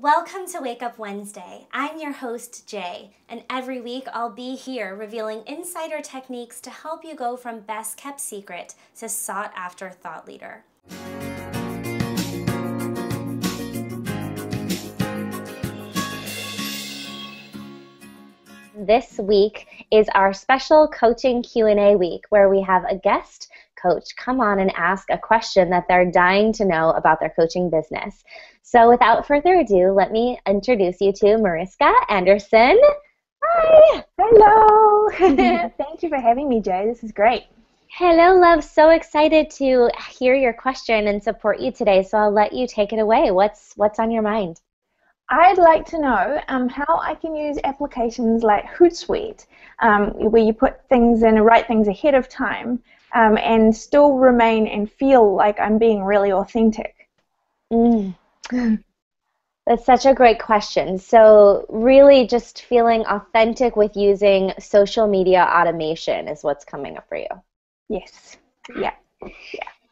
Welcome to Wake Up Wednesday. I'm your host, Jay, and every week I'll be here revealing insider techniques to help you go from best kept secret to sought after thought leader. This week is our special coaching Q&A week where we have a guest coach come on and ask a question that they're dying to know about their coaching business. So without further ado, let me introduce you to Mariska Anderson. Hi! Hello! Thank you for having me, Jay. This is great. Hello, love. So excited to hear your question and support you today. So I'll let you take it away. What's on your mind? I'd like to know how I can use applications like Hootsuite, where you put things in and write things ahead of time, and still remain and feel like I'm being really authentic. That's such a great question. So really just feeling authentic with using social media automation is what's coming up for you. Yes. Yeah.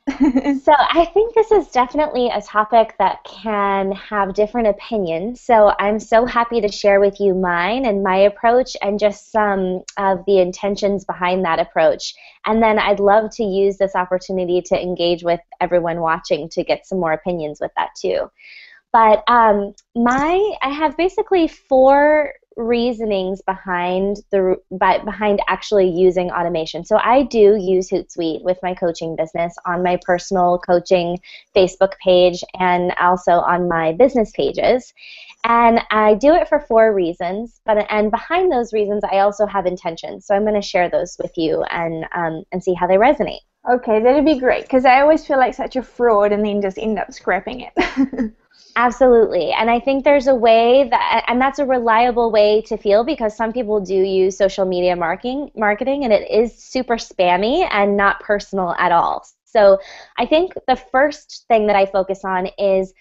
So I think this is definitely a topic that can have different opinions. So I'm so happy to share with you mine and my approach and just some of the intentions behind that approach. And then I'd love to use this opportunity to engage with everyone watching to get some more opinions with that too. But I have basically four reasonings behind actually using automation. So I do use Hootsuite with my coaching business on my personal coaching Facebook page and also on my business pages. And I do it for four reasons, and behind those reasons I also have intentions. So I'm going to share those with you and see how they resonate. Okay, that'd be great, because I always feel like such a fraud and then just end up scrapping it. Absolutely, and I think there's a way and that's a reliable way to feel, because some people do use social media marketing and it is super spammy and not personal at all. So I think the first thing that I focus on is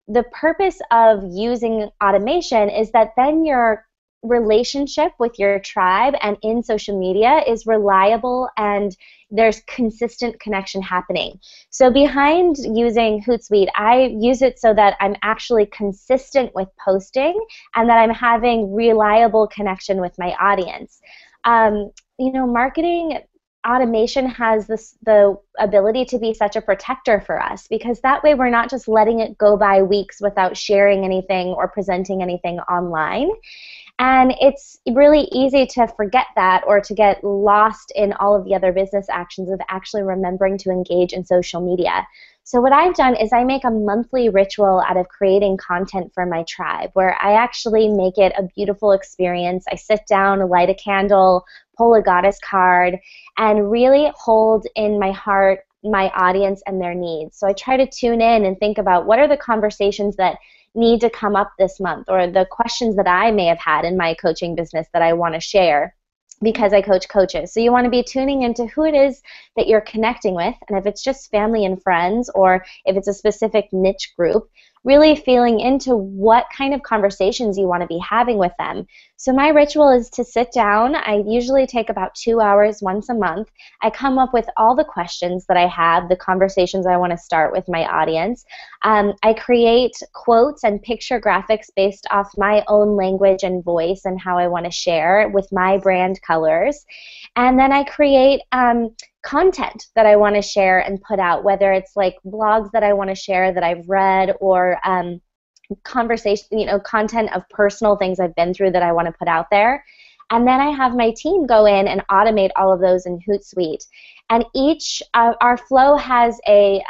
the purpose of using automation is that then your relationship with your tribe and in social media is reliable and there's consistent connection happening. So behind using Hootsuite, I use it so that I'm actually consistent with posting and that I'm having reliable connection with my audience. Marketing automation has the ability to be such a protector for us, because that way we're not just letting it go by weeks without sharing anything or presenting anything online. And it's really easy to forget that or to get lost in all of the other business actions of actually remembering to engage in social media. So what I've done is I make a monthly ritual out of creating content for my tribe, where I actually make it a beautiful experience. I sit down, light a candle, pull a goddess card, and really hold in my heart my audience and their needs. So I try to tune in and think about what are the conversations that need to come up this month, or the questions that I may have had in my coaching business that I want to share because I coach coaches. So you want to be tuning into who it is that you're connecting with, and if it's just family and friends, or if it's a specific niche group, really feeling into what kind of conversations you want to be having with them. So my ritual is to sit down. I usually take about 2 hours once a month. I come up with all the questions that I have, the conversations I want to start with my audience. I create quotes and picture graphics based off my own language and voice and how I want to share with my brand colors. And then I create content that I want to share and put out, whether it's like blogs that I want to share that I've read, or content of personal things I've been through that I want to put out there. And then I have my team go in and automate all of those in Hootsuite. And each our flow has a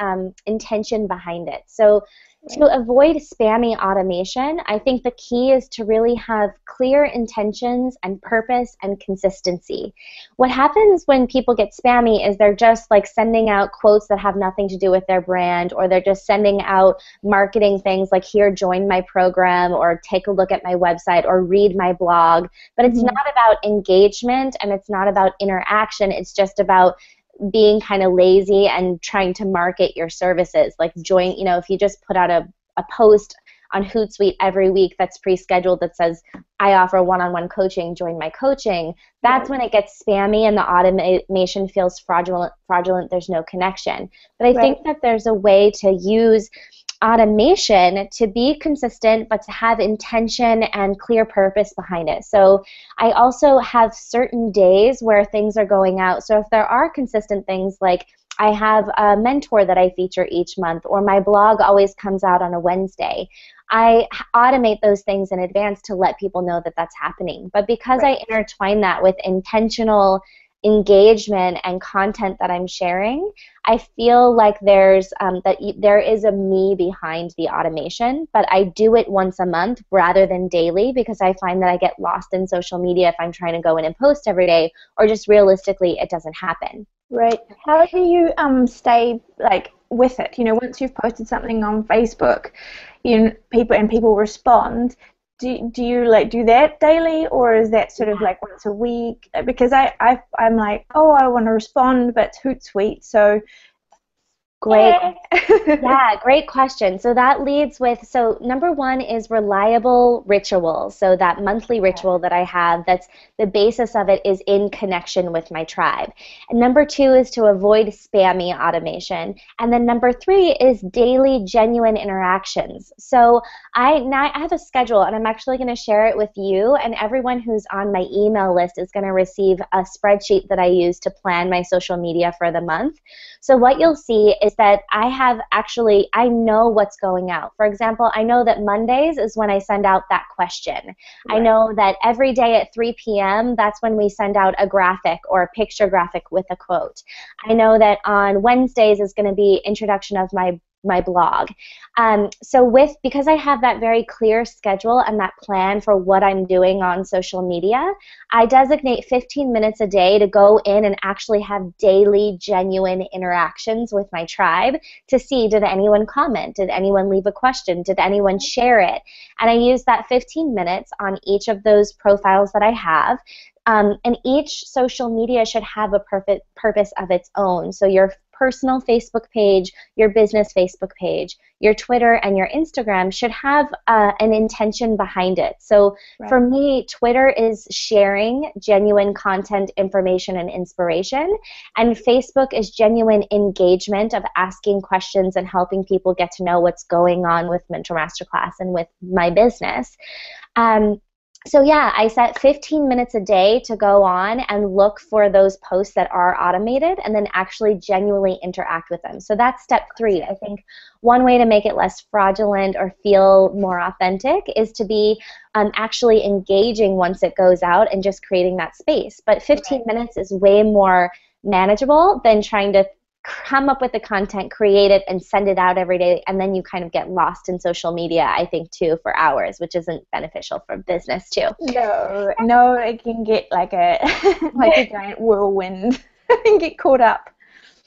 intention behind it. So to avoid spammy automation, I think the key is to really have clear intentions and purpose and consistency. What happens when people get spammy is they're just like sending out quotes that have nothing to do with their brand, or they're just sending out marketing things like, here, join my program, or take a look at my website, or read my blog. But it's not about engagement, and it's not about interaction. It's just about being kind of lazy and trying to market your services. Like if you just put out a post on Hootsuite every week that's pre-scheduled that says, I offer one-on-one coaching, join my coaching, that's when it gets spammy and the automation feels fraudulent, there's no connection. But I think that there's a way to use automation to be consistent, but to have intention and clear purpose behind it. So I also have certain days where things are going out. So if there are consistent things like I have a mentor that I feature each month, or my blog always comes out on a Wednesday, I automate those things in advance to let people know that that's happening. But because I intertwine that with intentional engagement and content that I'm sharing, I feel like there is a me behind the automation, but I do it once a month rather than daily, because I find that I get lost in social media if I'm trying to go in and post every day, or just realistically it doesn't happen. Right. How do you stay like with it? You know, once you've posted something on Facebook, people respond. Do you like do that daily, or is that sort of like once a week? Because I'm like, oh, I want to respond, but it's Hootsuite, so great. Yeah, great question. So that leads with, so number one is reliable rituals. So that monthly ritual that I have, that's the basis of it is in connection with my tribe. And number two is to avoid spammy automation. And then number three is daily genuine interactions. So now I have a schedule, and I'm actually going to share it with you, and everyone who's on my email list is going to receive a spreadsheet that I use to plan my social media for the month. So what you'll see is that I know what's going out. For example, I know that Mondays is when I send out that question. Right. I know that every day at 3 p.m., that's when we send out a graphic or a picture graphic with a quote. I know that on Wednesdays is going to be introduction of my blog. Because I have that very clear schedule and that plan for what I'm doing on social media, I designate 15 minutes a day to go in and actually have daily, genuine interactions with my tribe to see, did anyone comment? Did anyone leave a question? Did anyone share it? And I use that 15 minutes on each of those profiles that I have. And each social media should have a purpose of its own. So your personal Facebook page, your business Facebook page, your Twitter, and your Instagram should have an intention behind it. So for me, Twitter is sharing genuine content, information, and inspiration. And Facebook is genuine engagement of asking questions and helping people get to know what's going on with Mentor Masterclass and with my business. So yeah, I set 15 minutes a day to go on and look for those posts that are automated and then actually genuinely interact with them. So that's step 3. I think one way to make it less fraudulent or feel more authentic is to be actually engaging once it goes out and just creating that space. But 15 minutes is way more manageable than trying to come up with the content, create it, and send it out every day, and then you kind of get lost in social media, I think, too, for hours, which isn't beneficial for business, too. No, it can get like a giant whirlwind and get caught up.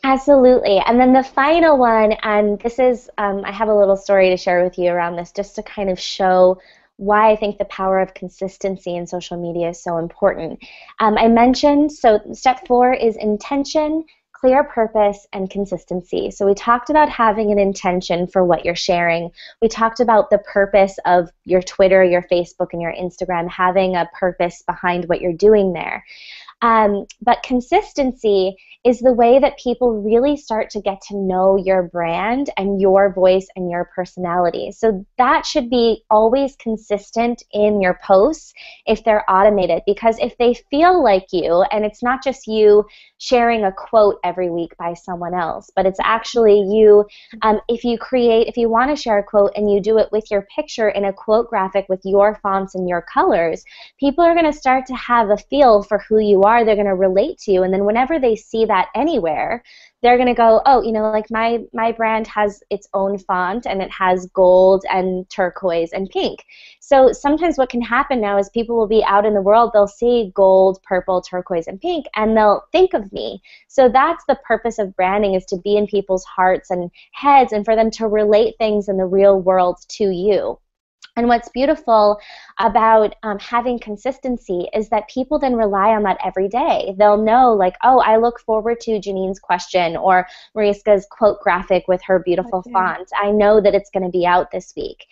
Absolutely. And then the final one, and this is, I have a little story to share with you around this just to kind of show why I think the power of consistency in social media is so important. I mentioned, so step 4 is intention, clear purpose, and consistency. So we talked about having an intention for what you're sharing. We talked about the purpose of your Twitter, your Facebook, and your Instagram, having a purpose behind what you're doing there. But consistency is the way that people really start to get to know your brand and your voice and your personality. So that should be always consistent in your posts if they're automated, because if they feel like you, and it's not just you sharing a quote every week by someone else, but it's actually you, if you want to share a quote and you do it with your picture in a quote graphic with your fonts and your colors, people are going to start to have a feel for who you are. They're going to relate to you, and then whenever they see that anywhere, they're going to go, oh, like my brand has its own font and it has gold and turquoise and pink. So sometimes what can happen now is people will be out in the world, they'll see gold, purple, turquoise, and pink, and they'll think of me. So that's the purpose of branding, is to be in people's hearts and heads and for them to relate things in the real world to you. And what's beautiful about having consistency is that people then rely on that every day. They'll know, like, oh, I look forward to Janine's question or Mariska's quote graphic with her beautiful font. I know that it's going to be out this week.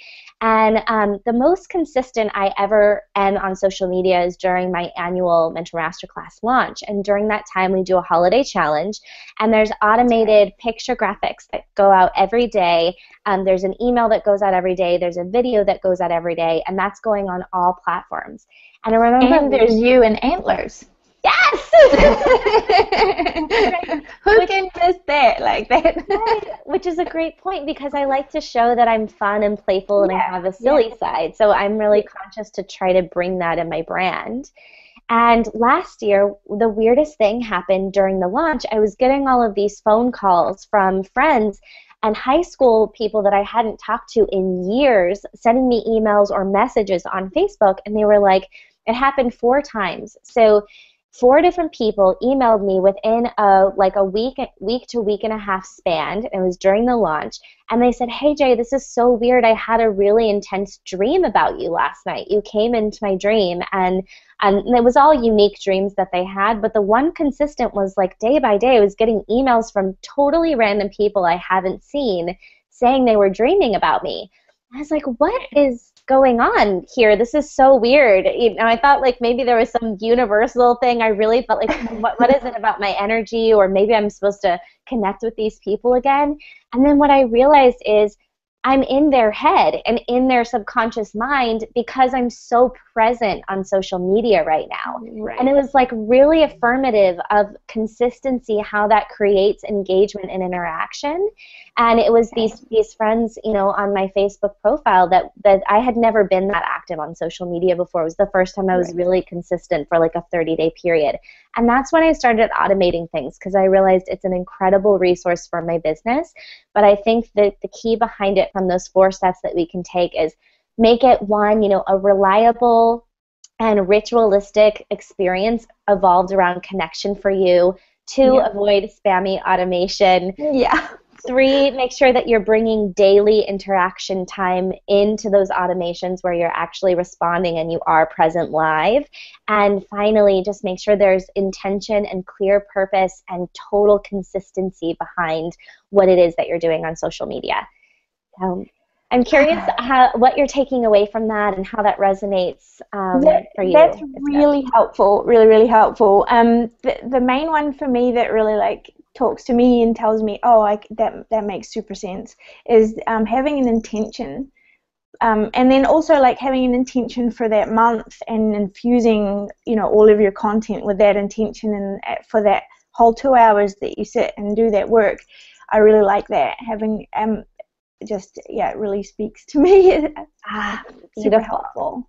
And the most consistent I ever am on social media is during my annual Mentor Masterclass launch. And during that time, we do a holiday challenge, and there's automated picture graphics that go out every day. There's an email that goes out every day. There's a video that goes out every day, and that's going on all platforms. And I remember, and there's you in antlers. yes! Who can miss that like that? Right. Which is a great point, because I like to show that I'm fun and playful, and I have a silly side. So I'm really conscious to try to bring that in my brand. And last year, the weirdest thing happened during the launch. I was getting all of these phone calls from friends and high school people that I hadn't talked to in years, sending me emails or messages on Facebook, and they were like, it happened 4 times. So 4 different people emailed me within a week to week and a half span. It was during the launch, and they said, "Hey Jay, this is so weird. I had a really intense dream about you last night. You came into my dream," and it was all unique dreams that they had, but the one consistent was like day by day, I was getting emails from totally random people I haven't seen saying they were dreaming about me. I was like, what is going on here? This is so weird. You know, I thought like maybe there was some universal thing. I really felt like, what is it about my energy? Or maybe I'm supposed to connect with these people again. And then what I realized is I'm in their head and in their subconscious mind because I'm so present on social media right now. Right. And it was like really affirmative of consistency, how that creates engagement and interaction. And it was these friends, you know, on my Facebook profile that I had never been that active on social media before. It was the first time I was really consistent for like a 30-day period. And that's when I started automating things, because I realized it's an incredible resource for my business. But I think that the key behind it from those 4 steps that we can take is make it, one, you know, a reliable and ritualistic experience evolved around connection for you. 2, avoid spammy automation. 3, make sure that you're bringing daily interaction time into those automations where you're actually responding and you are present live. And finally, just make sure there's intention and clear purpose and total consistency behind what it is that you're doing on social media. I'm curious what you're taking away from that and how that resonates for you. That's really helpful, really, really helpful. The main one for me that really like talks to me and tells me, oh, that makes super sense, is having an intention. And then also like having an intention for that month and infusing, you know, all of your content with that intention, and for that whole 2 hours that you sit and do that work. I really like that. Having it really speaks to me. Super helpful.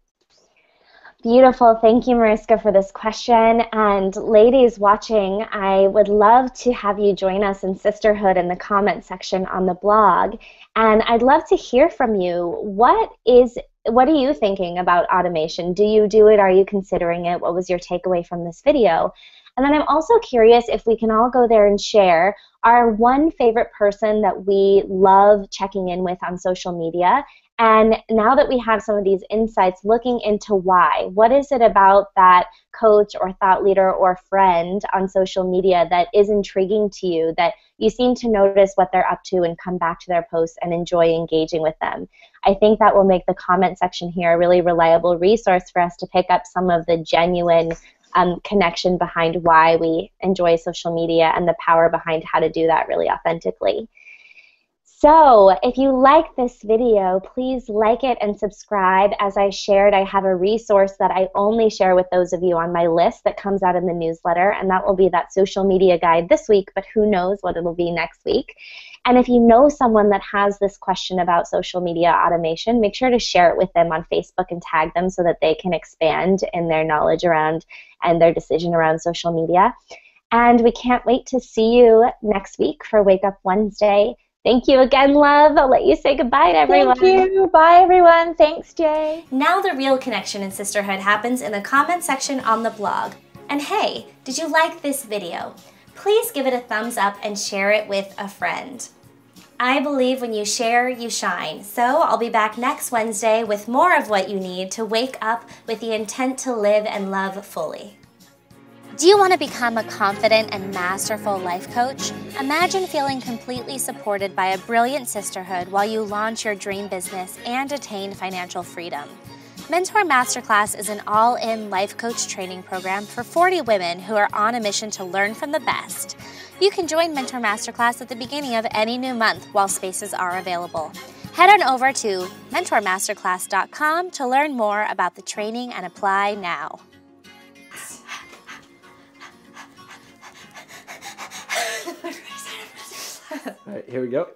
Beautiful. Thank you, Mariska, for this question. And ladies watching, I would love to have you join us in Sisterhood in the comment section on the blog. And I'd love to hear from you. What are you thinking about automation? Do you do it? Are you considering it? What was your takeaway from this video? And then I'm also curious if we can all go there and share our one favorite person that we love checking in with on social media. And now that we have some of these insights, looking into why. What is it about that coach or thought leader or friend on social media that is intriguing to you, that you seem to notice what they're up to and come back to their posts and enjoy engaging with them? I think that will make the comment section here a really reliable resource for us to pick up some of the genuine connection behind why we enjoy social media and the power behind how to do that really authentically. So if you like this video, please like it and subscribe. As I shared, I have a resource that I only share with those of you on my list that comes out in the newsletter, and that will be that social media guide this week, but who knows what it'll be next week. And if you know someone that has this question about social media automation, make sure to share it with them on Facebook and tag them so that they can expand in their knowledge around and their decision around social media. And we can't wait to see you next week for Wake Up Wednesday. Thank you again, love. I'll let you say goodbye to everyone. Thank you. Bye, everyone. Thanks, Jay. Now the real connection and sisterhood happens in the comment section on the blog. And hey, did you like this video? Please give it a thumbs up and share it with a friend. I believe when you share, you shine. So I'll be back next Wednesday with more of what you need to wake up with the intent to live and love fully. Do you want to become a confident and masterful life coach? Imagine feeling completely supported by a brilliant sisterhood while you launch your dream business and attain financial freedom. Mentor Masterclass is an all-in life coach training program for 40 women who are on a mission to learn from the best. You can join Mentor Masterclass at the beginning of any new month while spaces are available. Head on over to mentormasterclass.com to learn more about the training and apply now. All right, here we go.